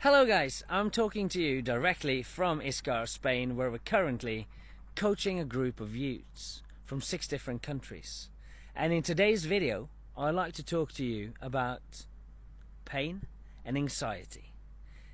Hello guys, I'm talking to you directly from Iscar, Spain, where we're currently coaching a group of youths from 6 different countries. And in today's video, I'd like to talk to you about pain and anxiety.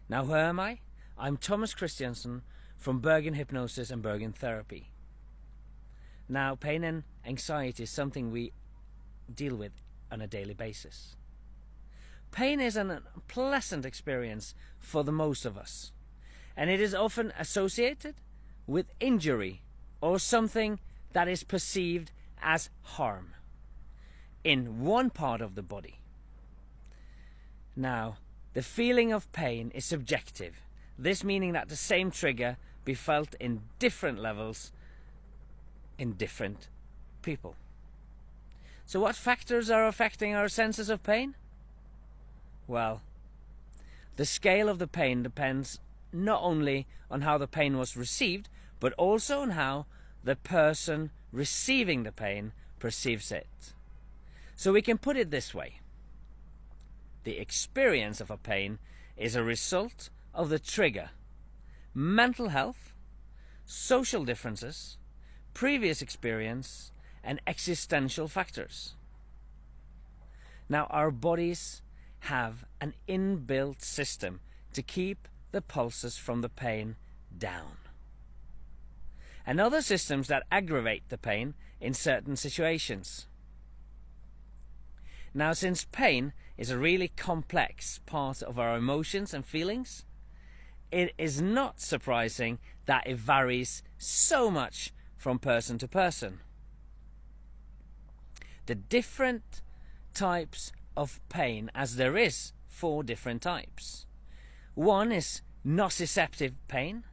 Now, who am I? I'm Thomas Kristiansen from Hypnosis and bergenterapi. Now, pain and anxiety is something we deal with on a daily basis. Pain is an unpleasant experience for the most of us, and it is often associated with injury or something that is perceived as harm in one part of the body. Now, the feeling of pain is subjective, this meaning that the same trigger be felt in different levels in different people. So what factors are affecting our senses of pain? Well, the scale of the pain depends not only on how the pain was received, but also on how the person receiving the pain perceives it. So we can put it this way. The experience of a pain is a result of the trigger, mental health, social differences, previous experience, and existential factors. Now, our bodies have an inbuilt system to keep the pulses from the pain down, and other systems that aggravate the pain in certain situations. Now, since pain is a really complex part of our emotions and feelings, it is not surprising that it varies so much from person to person. The different types of pain, as there is 4 different types. One is nociceptive pain,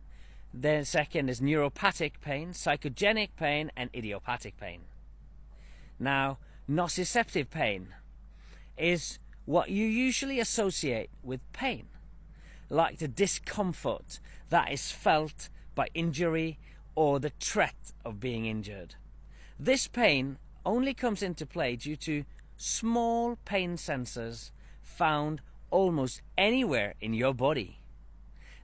the second is neuropathic pain, psychogenic pain, and idiopathic pain. Now, nociceptive pain is what you usually associate with pain, like the discomfort that is felt by injury or the threat of being injured. This pain only comes into play due to small pain sensors found almost anywhere in your body.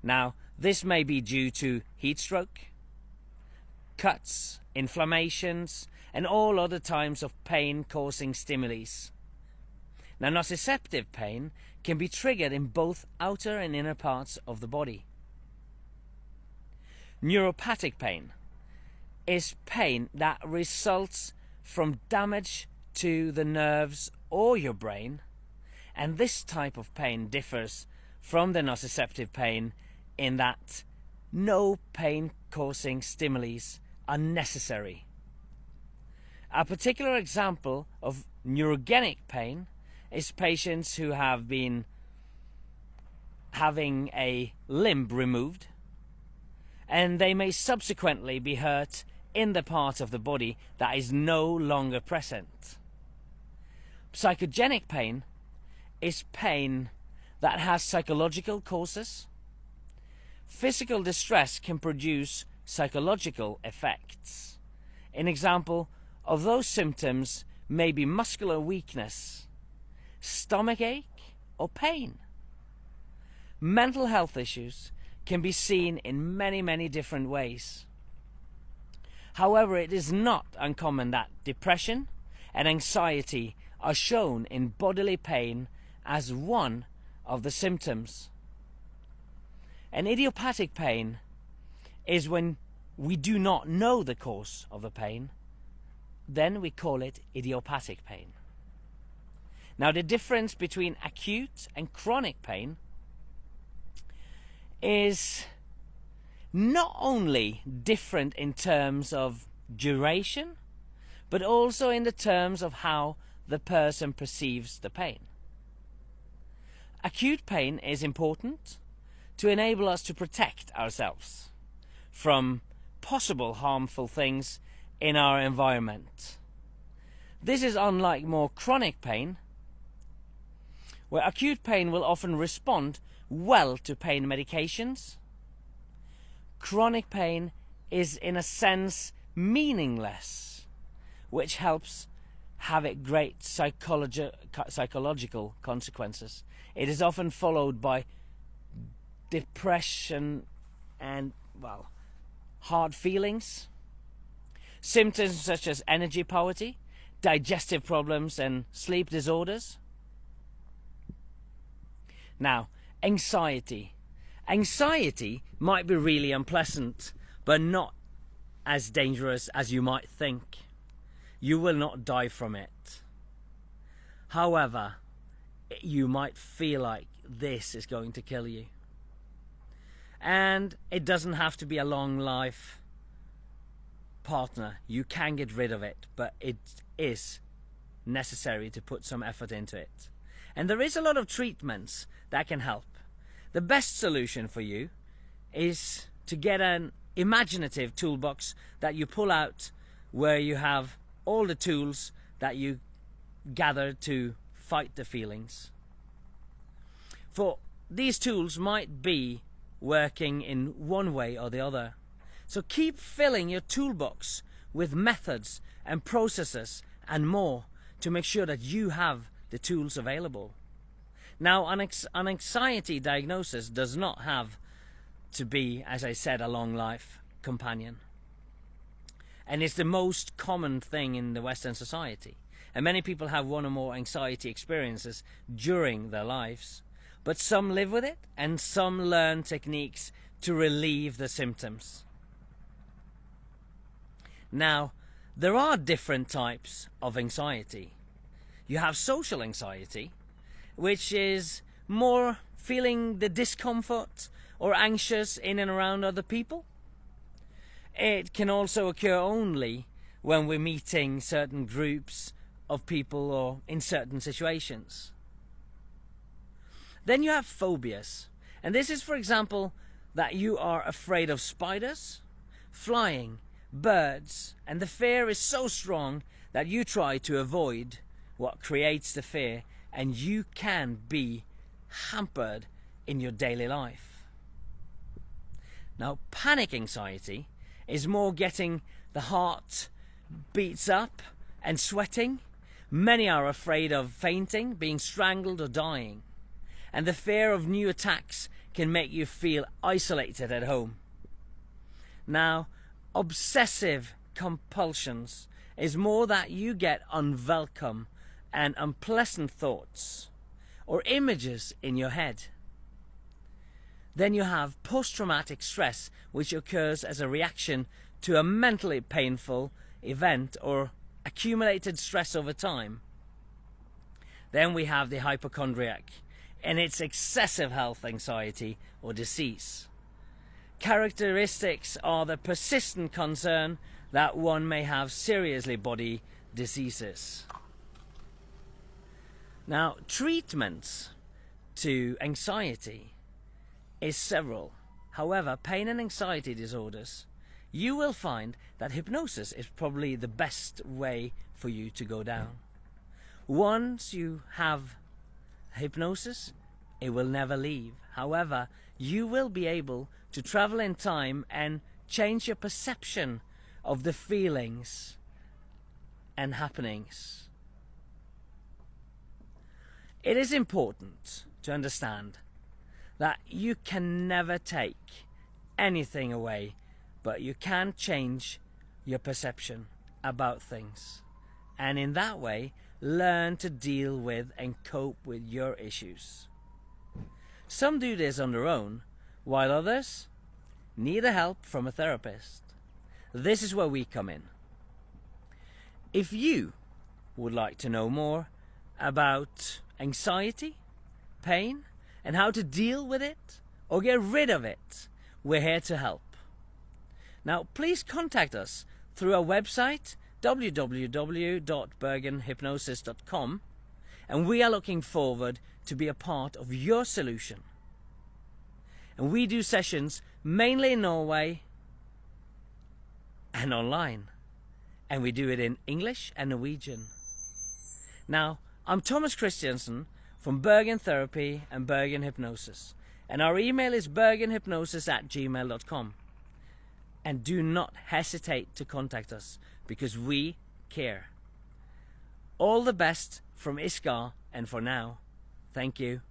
Now, this may be due to heat stroke, cuts, inflammations, and all other types of pain-causing stimuli. Now, nociceptive pain can be triggered in both outer and inner parts of the body. Neuropathic pain is pain that results from damage to the nerves or your brain, and this type of pain differs from the nociceptive pain in that no pain-causing stimuli are necessary. A particular example of neurogenic pain is patients who have been having a limb removed, and they may subsequently be hurt in the part of the body that is no longer present. Psychogenic pain is pain that has psychological causes. Physical distress can produce psychological effects. An example of those symptoms may be muscular weakness, stomach ache, or pain. Mental health issues can be seen in many different ways. However, it is not uncommon that depression and anxiety are shown in bodily pain as one of the symptoms. An idiopathic pain is when we do not know the cause of the pain. Then we call it idiopathic pain. Now, the difference between acute and chronic pain is not only different in terms of duration, but also in the terms of how the person perceives the pain. Acute pain is important to enable us to protect ourselves from possible harmful things in our environment. This is unlike more chronic pain, where acute pain will often respond well to pain medications. Chronic pain is in a sense meaningless, which helps have it great psychological consequences. It is often followed by depression and, well, hard feelings, symptoms such as energy poverty, digestive problems and sleep disorders. Now, anxiety. Anxiety might be really unpleasant, but not as dangerous as you might think. You will not die from it. However, you might feel like this is going to kill you. And it doesn't have to be a long life partner. You can get rid of it, but it is necessary to put some effort into it. And there is a lot of treatments that can help. The best solution for you is to get an imaginative toolbox that you pull out, where you have all the tools that you gather to fight the feelings. For these tools might be working in one way or the other. So keep filling your toolbox with methods and processes and more to make sure that you have the tools available. Now, an anxiety diagnosis does not have to be, as I said, a long life companion. And it's the most common thing in the Western society. And many people have one or more anxiety experiences during their lives. But some live with it, and some learn techniques to relieve the symptoms. Now, there are different types of anxiety. You have social anxiety, which is more feeling the discomfort or anxious in and around other people. It can also occur only when we're meeting certain groups of people or in certain situations. Then you have phobias, and this is, for example, that you are afraid of spiders, flying, birds, and the fear is so strong that you try to avoid what creates the fear, and you can be hampered in your daily life. Now, panic anxiety is more getting the heart beats up and sweating. Many are afraid of fainting, being strangled or dying. And the fear of new attacks can make you feel isolated at home. Now, obsessive compulsions is more that you get unwelcome and unpleasant thoughts or images in your head. Then you have post-traumatic stress, which occurs as a reaction to a mentally painful event or accumulated stress over time. Then we have the hypochondriac, and it's excessive health anxiety or disease. Characteristics are the persistent concern that one may have seriously body diseases. Now, treatments to anxiety is several. However, pain and anxiety disorders, you will find that hypnosis is probably the best way for you to go down. Once you have hypnosis, it will never leave. However, you will be able to travel in time and change your perception of the feelings and happenings. It is important to understand that you can never take anything away, but you can change your perception about things. And in that way, learn to deal with and cope with your issues. Some do this on their own, while others need the help from a therapist. This is where we come in. If you would like to know more about anxiety, pain, and how to deal with it or get rid of it, we're here to help. Now, please contact us through our website, www.bergenterapi.no, and we are looking forward to be a part of your solution. And we do sessions mainly in Norway and online, and we do it in English and Norwegian. Now, I'm Thomas Kristiansen from Bergen Therapy and Bergen Hypnosis, and our email is bergenhypnosis@gmail.com. And do not hesitate to contact us, because we care. All the best from Iscar, and for now, thank you.